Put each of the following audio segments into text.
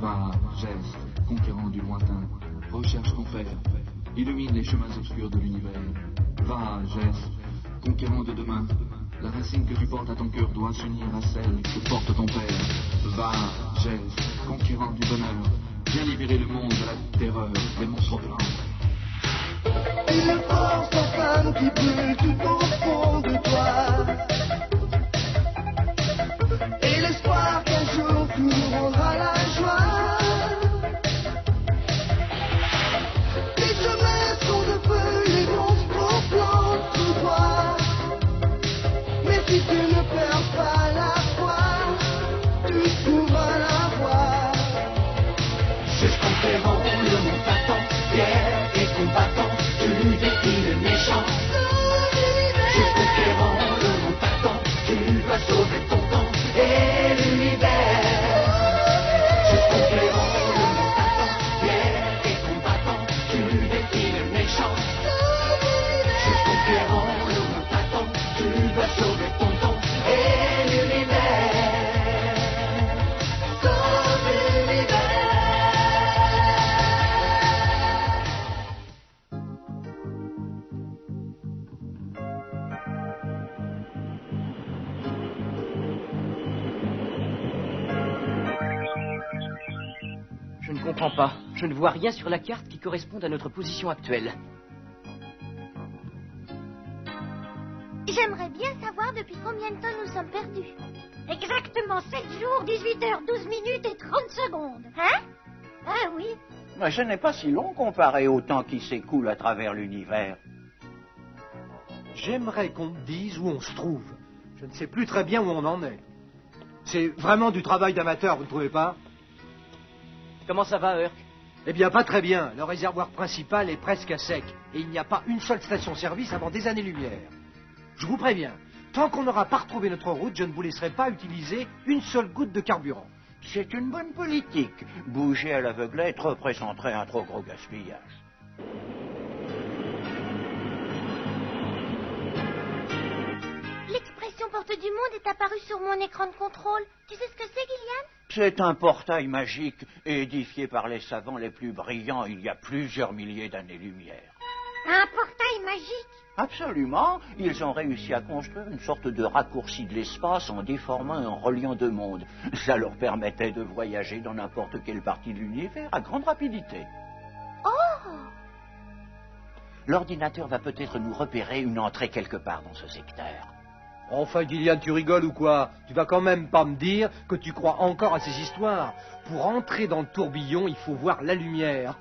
Va, geste, conquérant du lointain, recherche ton père, illumine les chemins obscurs de l'univers. Va, geste, conquérant de demain, la racine que tu portes à ton cœur doit s'unir à celle que porte ton père. Va, geste, conquérant du bonheur, viens libérer le monde de la terreur des monstres blancs. Une force en flamme qui brûle tout au fond de toi, et l'espoir qu'un jour tout nous rendra la joie. Les chemins sont de feu, les monstres au flanc sous toi, mais si tu ne perds pas la foi, tu trouveras la voie. C'est conquérant, le monde t'attend, fier et combattant, tu défies le méchant. C'est conquérant, le monde t'attend, tu vas sauver ton temps et l'univers. C'est conquérant, le monde t'attend, fier et combattant, tu défies le méchant. C'est conquérant, le monde t'attend, tu vas sauver ton temps et l'univers. Sauve l'univers. Je ne comprends pas. Je ne vois rien sur la carte qui corresponde à notre position actuelle. J'aimerais bien savoir depuis combien de temps nous sommes perdus. Exactement 7 jours, 18 heures, 12 minutes et 30 secondes. Hein? Ah oui. Mais ce n'est pas si long comparé au temps qui s'écoule à travers l'univers. J'aimerais qu'on me dise où on se trouve. Je ne sais plus très bien où on en est. C'est vraiment du travail d'amateur, vous ne trouvez pas? Comment ça va, Herc? Eh bien, pas très bien. Le réservoir principal est presque à sec. Et il n'y a pas une seule station-service avant des années-lumière. Je vous préviens, tant qu'on n'aura pas retrouvé notre route, je ne vous laisserai pas utiliser une seule goutte de carburant. C'est une bonne politique. Bouger à l'aveuglette représenterait un trop gros gaspillage. L'expression porte du monde est apparue sur mon écran de contrôle. Tu sais ce que c'est, Gillian? C'est un portail magique édifié par les savants les plus brillants il y a plusieurs milliers d'années-lumière. Un portail magique? Absolument. Ils ont réussi à construire une sorte de raccourci de l'espace en déformant et en reliant deux mondes. Ça leur permettait de voyager dans n'importe quelle partie de l'univers à grande rapidité. Oh! L'ordinateur va peut-être nous repérer une entrée quelque part dans ce secteur. Enfin, Gillian, tu rigoles ou quoi? Tu vas quand même pas me dire que tu crois encore à ces histoires. Pour entrer dans le tourbillon, il faut voir la lumière.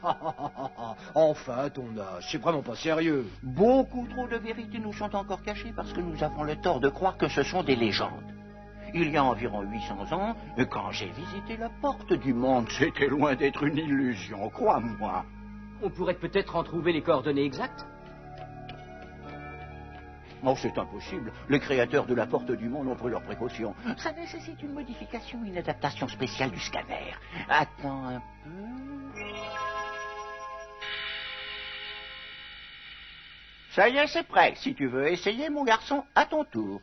Enfin, ton âge, c'est vraiment pas sérieux. Beaucoup trop de vérités nous sont encore cachées parce que nous avons le tort de croire que ce sont des légendes. Il y a environ 800 ans, quand j'ai visité la porte du monde, c'était loin d'être une illusion, crois-moi. On pourrait peut-être en trouver les coordonnées exactes? Oh, c'est impossible. Les créateurs de la porte du monde ont pris leurs précautions. Ça nécessite une modification, une adaptation spéciale du scanner. Attends un peu. Ça y est, c'est prêt. Si tu veux essayer, mon garçon, à ton tour.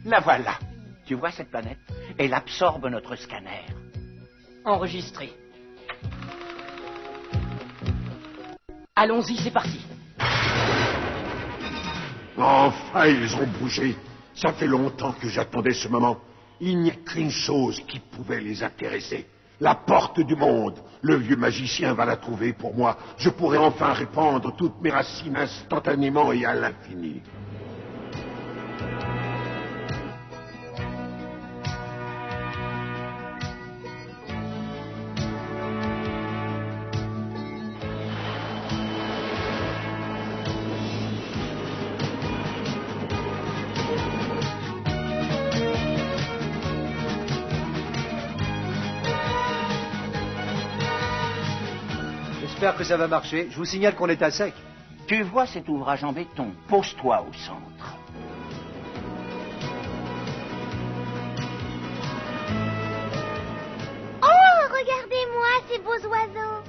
La voilà. Tu vois cette planète? Elle absorbe notre scanner. Enregistré. Allons-y, c'est parti. Enfin, ils ont bougé. Ça fait longtemps que j'attendais ce moment. Il n'y a qu'une chose qui pouvait les intéresser. La porte du monde. Le vieux magicien va la trouver pour moi. Je pourrai enfin répandre toutes mes racines instantanément et à l'infini. J'espère que ça va marcher. Je vous signale qu'on est à sec. Tu vois cet ouvrage en béton? Pose-toi au centre. Oh, regardez-moi ces beaux oiseaux.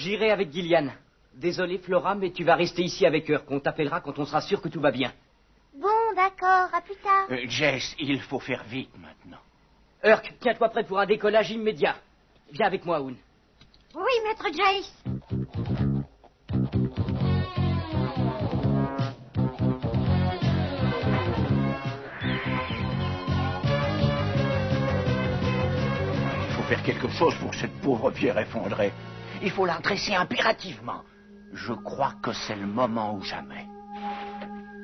J'irai avec Gillian. Désolé, Flora, mais tu vas rester ici avec Urk. On t'appellera quand on sera sûr que tout va bien. Bon, d'accord, à plus tard. Jess, il faut faire vite maintenant. Urk, tiens-toi prêt pour un décollage immédiat. Viens avec moi, Oun. Oui, maître Jace. Il faut faire quelque chose pour cette pauvre pierre effondrée. Il faut la redresser impérativement. Je crois que c'est le moment ou jamais.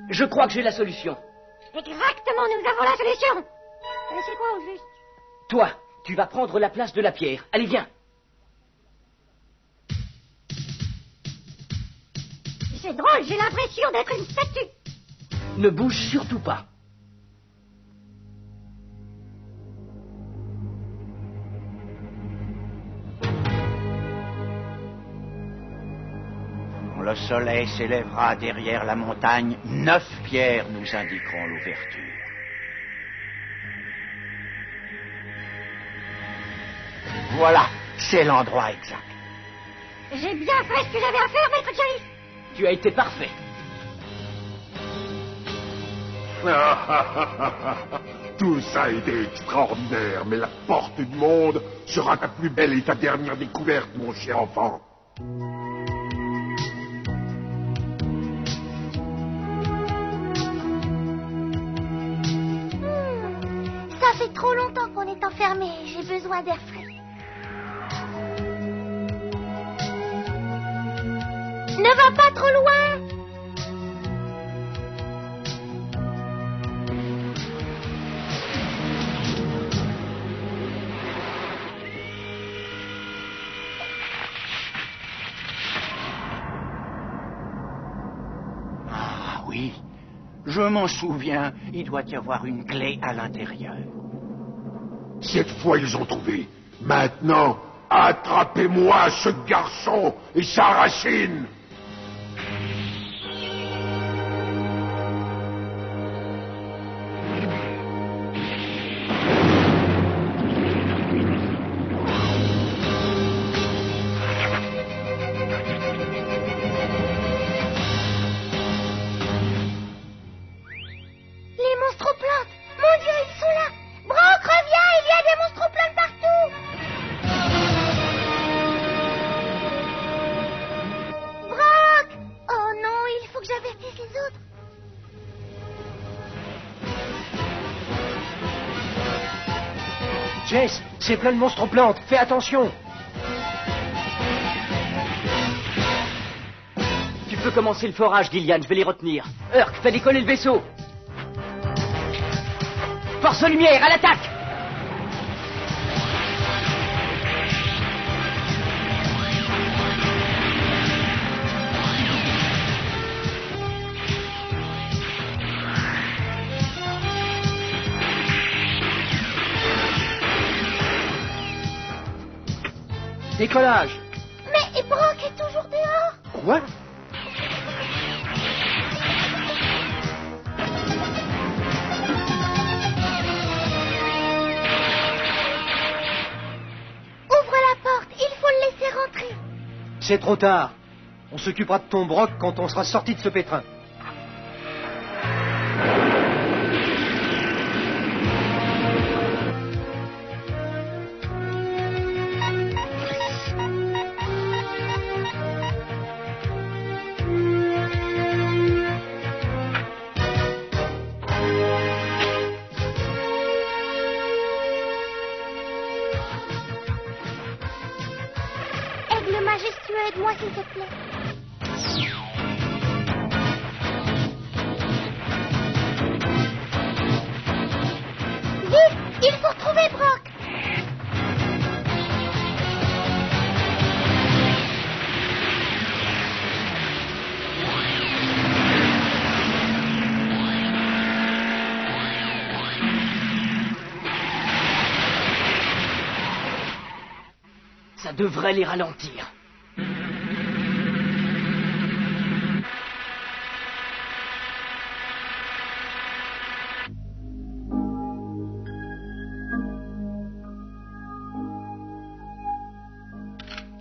Je crois que j'ai la solution. Exactement, nous avons la solution. C'est quoi au juste? Toi, tu vas prendre la place de la pierre. Allez, viens. C'est drôle, j'ai l'impression d'être une statue. Ne bouge surtout pas. Quand le soleil s'élèvera derrière la montagne, 9 pierres nous indiqueront l'ouverture. Voilà, c'est l'endroit exact. J'ai bien fait ce que j'avais à faire, maître Jace. Tu as été parfait. Tout ça a été extraordinaire, mais la porte du monde sera ta plus belle et ta dernière découverte, mon cher enfant. Ça fait trop longtemps qu'on est enfermé. J'ai besoin d'air frais. Ne va pas trop loin. Ah oui, je m'en souviens, il doit y avoir une clé à l'intérieur. Cette fois, ils ont trouvé. Maintenant, attrapez-moi ce garçon et sa racine. Les monstres-plantes. Mon Dieu, ils sont là. Brock, reviens, il y a des monstres-plantes partout. Brock. Oh non, il faut que j'avertisse les autres. Jess, c'est plein de monstres plantes. Fais attention. Tu peux commencer le forage, Gillian. Je vais les retenir. Urk, fais décoller le vaisseau. Force lumière, à l'attaque. Décollage. Mais Brock est toujours dehors. Quoi? Ouvre la porte, il faut le laisser rentrer. C'est trop tard. On s'occupera de ton Brock quand on sera sorti de ce pétrin. Aigle majestueux, aide-moi s'il te plaît. Vite, il faut retrouver Brock. Ça devrait les ralentir.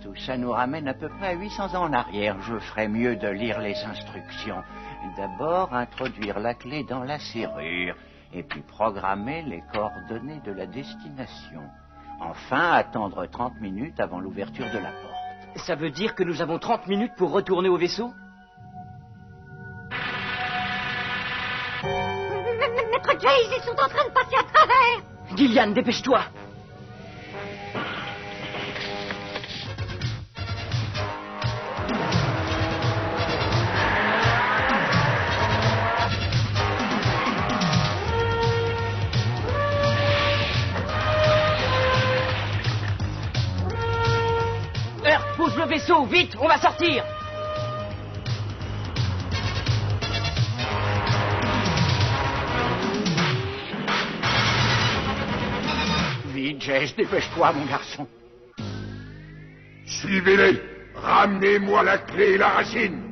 Tout ça nous ramène à peu près à 800 ans en arrière. Je ferais mieux de lire les instructions. D'abord, introduire la clé dans la serrure, et puis programmer les coordonnées de la destination. Enfin, attendre 30 minutes avant l'ouverture de la porte. Ça veut dire que nous avons 30 minutes pour retourner au vaisseau? Maître Jace, ils sont en train de passer à travers. Gillian, dépêche-toi. Pousse le vaisseau, vite, on va sortir. Vite, Jess, dépêche-toi, mon garçon. Suivez-les. Ramenez-moi la clé et la racine.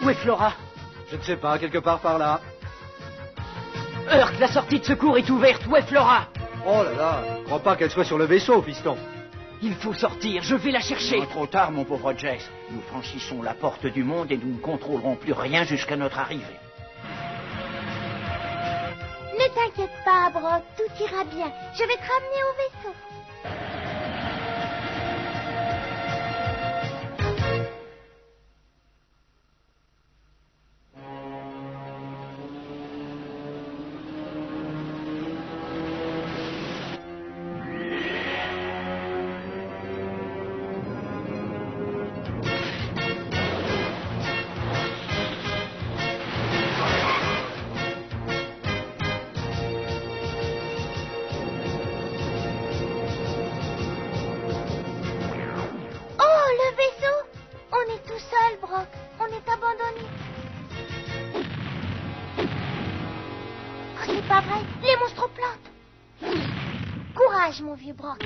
Où est Flora? Je ne sais pas, quelque part par là. Urk, la sortie de secours est ouverte. Où est Flora? Oh là là, je crois pas qu'elle soit sur le vaisseau, piston. Il faut sortir, je vais la chercher. Non, trop tard, mon pauvre Jess. Nous franchissons la porte du monde et nous ne contrôlerons plus rien jusqu'à notre arrivée. Ne t'inquiète pas, Brock, tout ira bien. Je vais te ramener au vaisseau. C'est pas vrai, les monstres plantent. Courage, mon vieux Brock.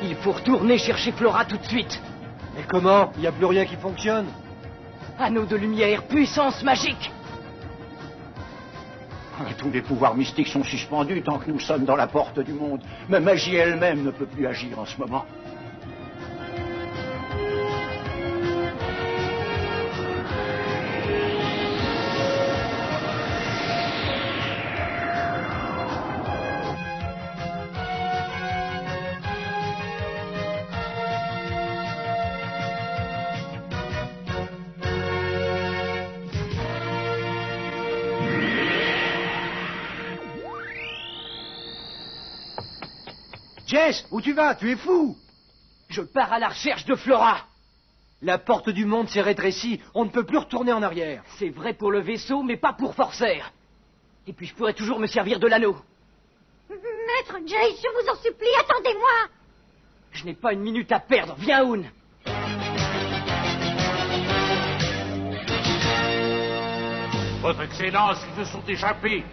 Il faut retourner chercher Flora tout de suite. Mais comment? Il n'y a plus rien qui fonctionne. Anneau de lumière, puissance magique. Tous les pouvoirs mystiques sont suspendus tant que nous sommes dans la porte du monde. Ma magie elle-même ne peut plus agir en ce moment. Jess, où tu vas? Tu es fou! Je pars à la recherche de Flora. La porte du monde s'est rétrécie. On ne peut plus retourner en arrière. C'est vrai pour le vaisseau, mais pas pour Forcer. Et puis je pourrais toujours me servir de l'anneau. Maître Jace, je vous en supplie, attendez-moi. Je n'ai pas une minute à perdre. Viens, Hoon. Votre Excellence, ils se sont échappés.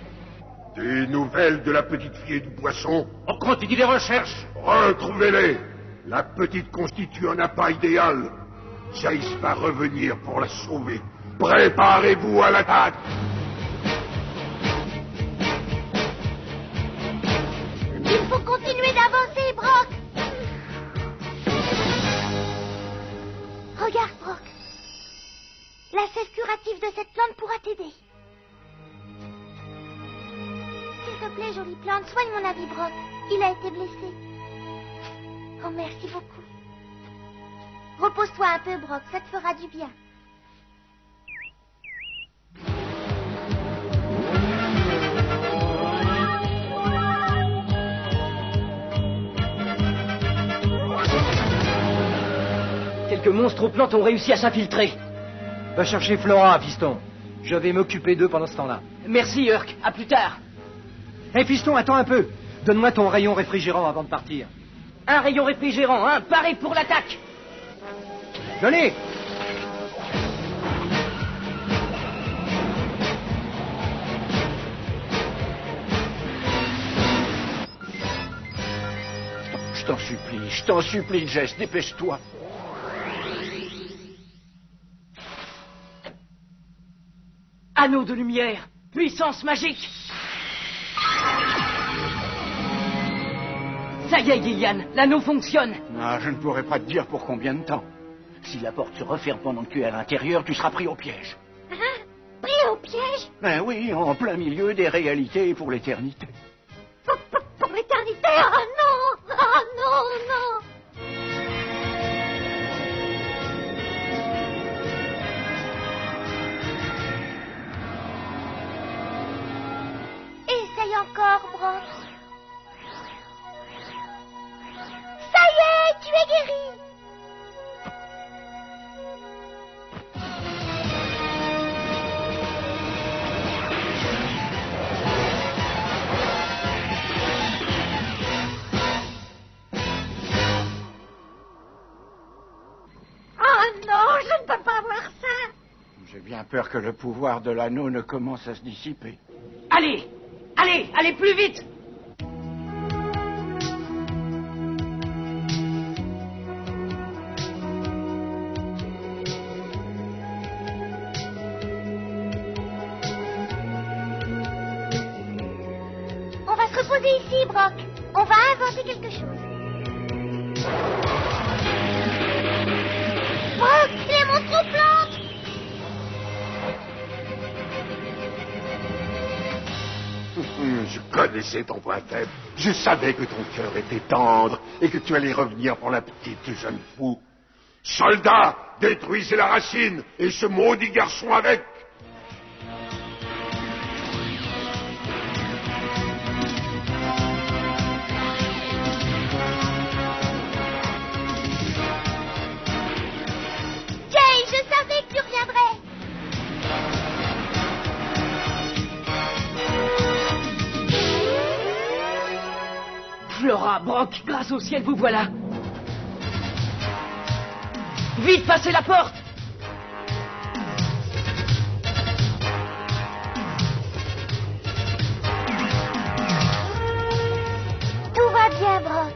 Des nouvelles de la petite fille et du poisson? On continue les recherches. Retrouvez-les. La petite constitue un appât idéal. Jace va revenir pour la sauver. Préparez-vous à l'attaque. Il faut continuer d'avancer, Brock. Regarde, Brock. La sève curative de cette plante pourra t'aider. te plaît, jolie plante, soigne mon ami Brock. Il a été blessé. Oh, merci beaucoup. Repose-toi un peu, Brock, ça te fera du bien. Quelques monstres aux plantes ont réussi à s'infiltrer. Va chercher Flora, fiston. Je vais m'occuper d'eux pendant ce temps-là. Merci, Urk. À plus tard. Hé, fiston, attends un peu. Donne-moi ton rayon réfrigérant avant de partir. Un rayon réfrigérant, hein. Paré pour l'attaque. Johnny! Je t'en supplie, Jess, dépêche-toi. Anneau de lumière. Puissance magique. Ça y est, Gillian, l'anneau fonctionne. Ah, je ne pourrais pas te dire pour combien de temps. Si la porte se referme pendant que tu es à l'intérieur, tu seras pris au piège. Hein? Pris au piège? Ben oui, en plein milieu des réalités pour l'éternité. Pour l'éternité? Oh non! Oh non, non! Essaye encore, Brock. Ça y est, tu es guéri. Oh non, je ne peux pas voir ça. J'ai bien peur que le pouvoir de l'anneau ne commence à se dissiper. Allez! Allez! Allez plus vite! On va se reposer ici, Brock. On va inventer quelque chose. Brock, les monstres aux plantes! Je connaissais ton point faible. Je savais que ton cœur était tendre et que tu allais revenir pour la petite jeune fou. Soldats, détruisez la racine et ce maudit garçon avec. Jay, je savais que tu reviendrais. Flora, Brock, grâce au ciel, vous voilà. Vite, passez la porte! Tout va bien, Brock.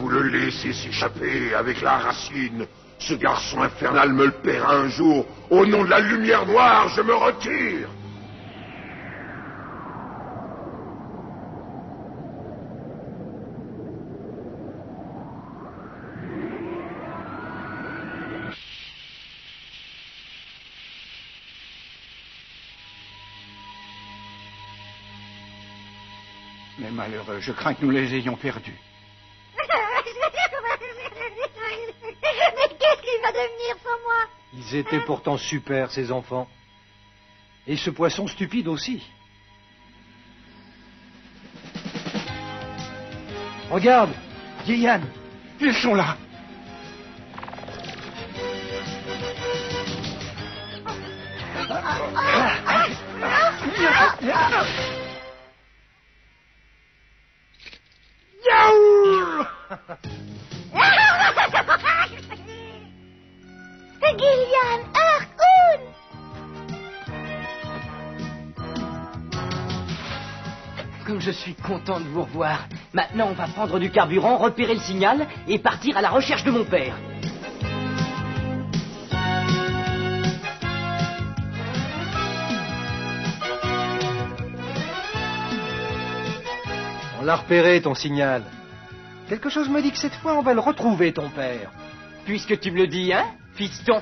Vous le laissez s'échapper avec la racine. Ce garçon infernal me le paiera un jour. Au nom de la lumière noire, je me retire. Mais malheureux, je crains que nous les ayons perdus. Mais qu'est-ce qu'il va devenir sans moi? Ils étaient pourtant super, ces enfants. Et ce poisson stupide aussi. Regarde, Gillian. Ils sont là. Gillian, Urk, Comme je suis content de vous revoir. Maintenant, on va prendre du carburant, repérer le signal et partir à la recherche de mon père. On a repéré ton signal. Quelque chose me dit que cette fois, on va le retrouver, ton père. Puisque tu me le dis, hein, fiston.